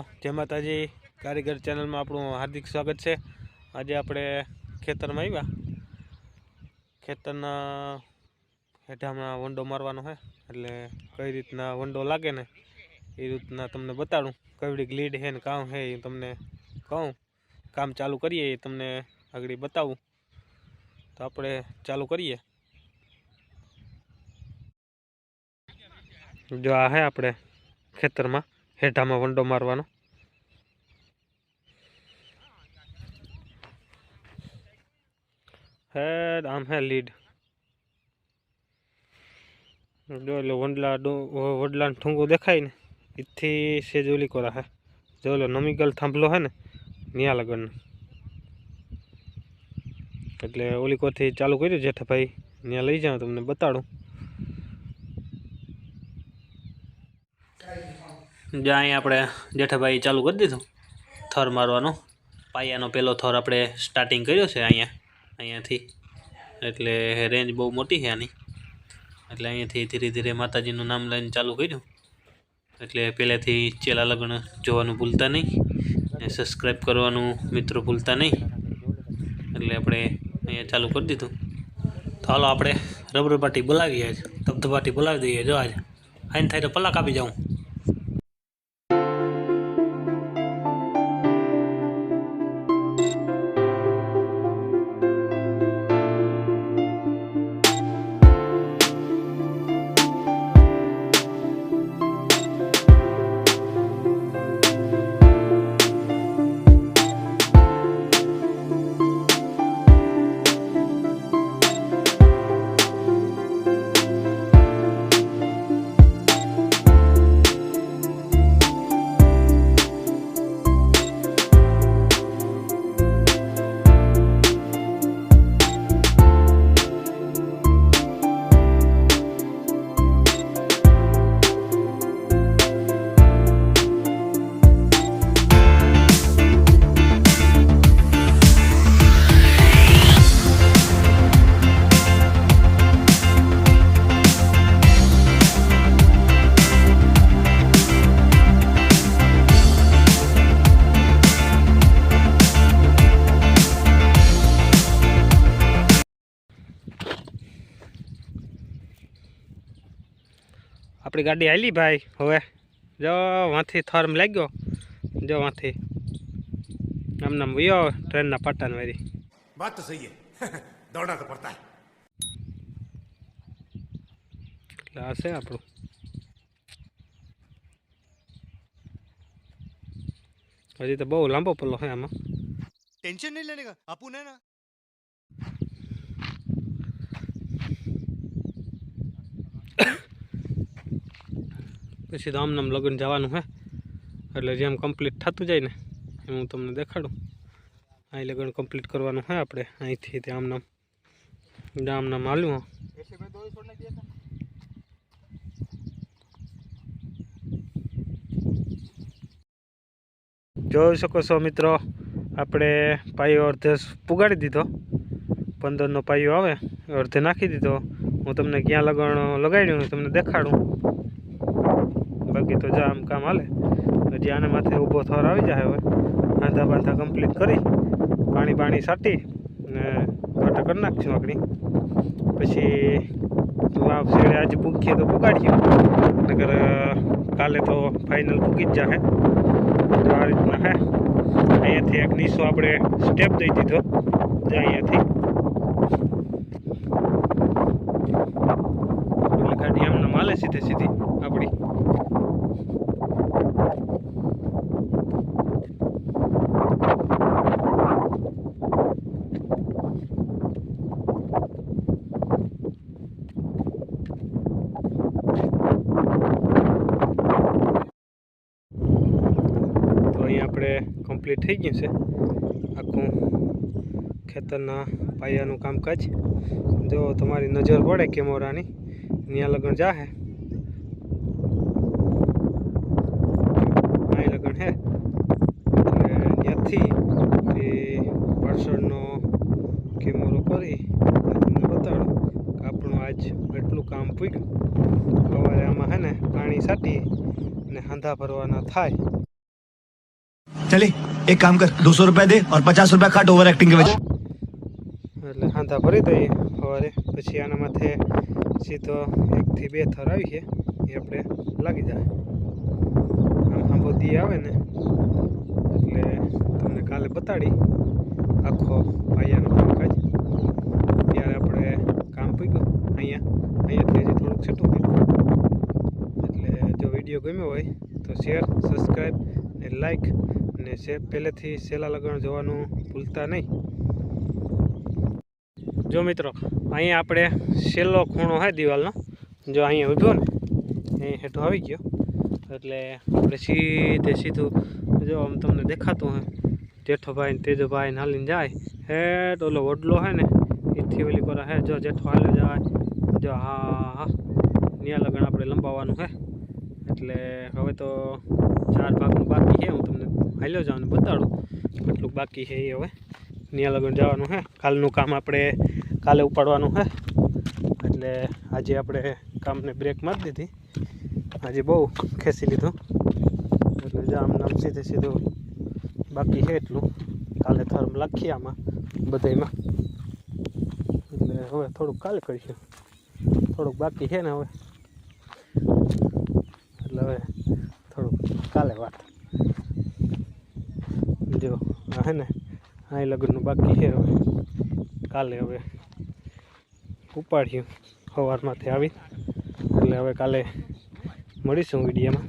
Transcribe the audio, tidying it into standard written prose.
जय माताजी कारीगर चैनल में आपणु हार्दिक स्वागत है। आज आपणे खेतर में आव्या, खेतरना हेठा में वंडो मारवानो है एटले कई रीतना वंडो लागे ने ए रीतना तमने बताडूं। कई लीड है ने काम है ए तमने कहूँ। काम चालू करिए ए तमने आगळ बतावुं। तो आपणे चालू करिए। जो आ है आपणे खेतर में हेठा में वंडो मारवानो है। आम है लीड जो वंडला वडला ठूंगो देखाय ने इत्थी से जोली कोरा है। जो नमीगल थांभलो है ने न्या लगन एटले ओली कोथी चालू कर्युं जेठा भाई न्या लई जाओ तमने बताडूं। जो अहीं आपणे जेठा भाई चालू कर दीधुं थर मारवानो। पायानो पहलो थर आपणे स्टार्टिंग कर्यो छे अहींयाथी एटले रेंज बहु मोटी है आनी एटले अहींयाथी धीरे धीरे माताजीनुं नाम लईने चालू कर्युं। एटले पहेलेथी चेला लगन जोवानुं भूलता नहीं, सब्सक्राइब करवानुं मित्रों भूलता नहीं। एटले आपणे अहींया चालू कर दीधुं। तो हालो आपणे रबर पाटी बोलावीए, आज धबधबाटी बोलावी दईए। जो आज आईने थाय तो पल्ला कापी जाऊं। अपनी गाड़ी आली भाई हवे जो वहाँ थर में लग गयो। जो वहाँ आम नाम वो ट्रेन ना पट्टा मेरी बात तो सही है। दौड़ना तो पड़ता है। से आप हजी तो बहुत लांबो पल्लो है आम। टेंशन नहीं लेने का अपुन है ना। पछी तो आमनाम लगन जवानुं है एटले जेम कम्प्लीट थतुं जाय ने एम हूँ तमने देखाडुं। अहीं लगन कम्प्लीट करवानुं है आपणे अहींथी ते आमनाम हाल्युं। जोई शको छो मित्रों आपणे पायो अर्धे पुगाड़ी दीधो। 15 नो पायो आवे अर्धे नाखी दीधो। हूँ तमने क्यां लगन लगाड्युं तमने देखाडुं। बाकी तो जो आम काम हाले हजी आने माथे ऊभो थर आवी जाए। हवे बांधा बांधा कम्प्लीट करी पाणी बाणी साटी ने वाटा कर नाखशुं आगळी। पछी वाव शेडे आज पूगीए तो पुगाड़ीए नगर काले तो फाइनल पूगी ज जाए। तो आ रीतना है। अहींयाथी एक नीसो आपणे स्टेप दई दीधो। जो अहींयाथी गाड़ी आमने माले सीधे सीधी अपनी। तो अहीं आपणे कम्प्लीट थई गयुं छे आखुं खेतरना पायानुं कामकाज। जो तमारी नजर पड़े कैमरानी न्या लगन जाए आई लगन है न्याथी पार्सलनो कैमरो करी तमने बताडुं कि आपणुं आज एटलुं काम पूग्युं। सवारे आमां है ने पाणी साटी ने हांधा भरवाना थाय। चले एक काम कर 200 रुपया दे और 50 रुपया काट ओवर एक्टिंग के वजह। એટલે હાંધા ભરી દઈએ સવારે, પછી આના માથે સીધો 1 થી 2 થર આવી છે એ આપણે લાગી જાય. આમ આંબો દી આવે ને એટલે તમને કાલે બતાડી આખો પાયાનો કામકાજ. ત્યારે આપણે કામ પૂગ્યું અહીંયાથી હજી થોડુંક છૂટું ગયું. એટલે જો વિડીયો ગમ્યો હોય તો શેર, સબસ્ક્રાઈબ ને લાઈક ને પહેલેથી સેલા લગાણ જોવાનું ભૂલતા નહીં. જો મિત્રો, અહીંયા આપણે છેલ્લો ખૂણો હોય દિવાલનો, જો અહીંયા ઊભો ને અહીં હેઠો આવી ગયો એટલે આપણે સીધું જો આમ તમને દેખાતું હોય જેઠોભાઈ ને તેજોભાઈ ને હાલીને જાય હેઠ ઓલો વડલો હોય ને એથી ઓલી કોરા હે જો જેઠો હાલે જાય જો હા ન્યા લગણ આપણે લંબાવવાનું હે. એટલે હવે તો 4 ભાગનું બાકી છે, હું તમને હાલ્યો જાઉં ને બતાડું કેટલું બાકી છે એ. હવે ન્યા લગણ જવાનું હે, કાલનું કામ આપણે કાલે ઉપાડવાનું હે. એટલે આજે આપણે કામને બ્રેક મારી દીધી, આજે બહુ ખેંચી લીધું. એટલે જો આમ સીધું બાકી છે એટલું, કાલે થર્મ લાખીએ આમાં બધામાં. એટલે હવે થોડુંક કાલે કરીશું, થોડુંક બાકી છે ને હવે, એટલે હવે થોડુંક કાલે વાત. જો આ હે ને આ લગ્નનું બાકી છે, હવે કાલે હવે ઉપાડ્યું સવારમાંથી આવી. એટલે હવે કાલે મળીશું વિડીયોમાં.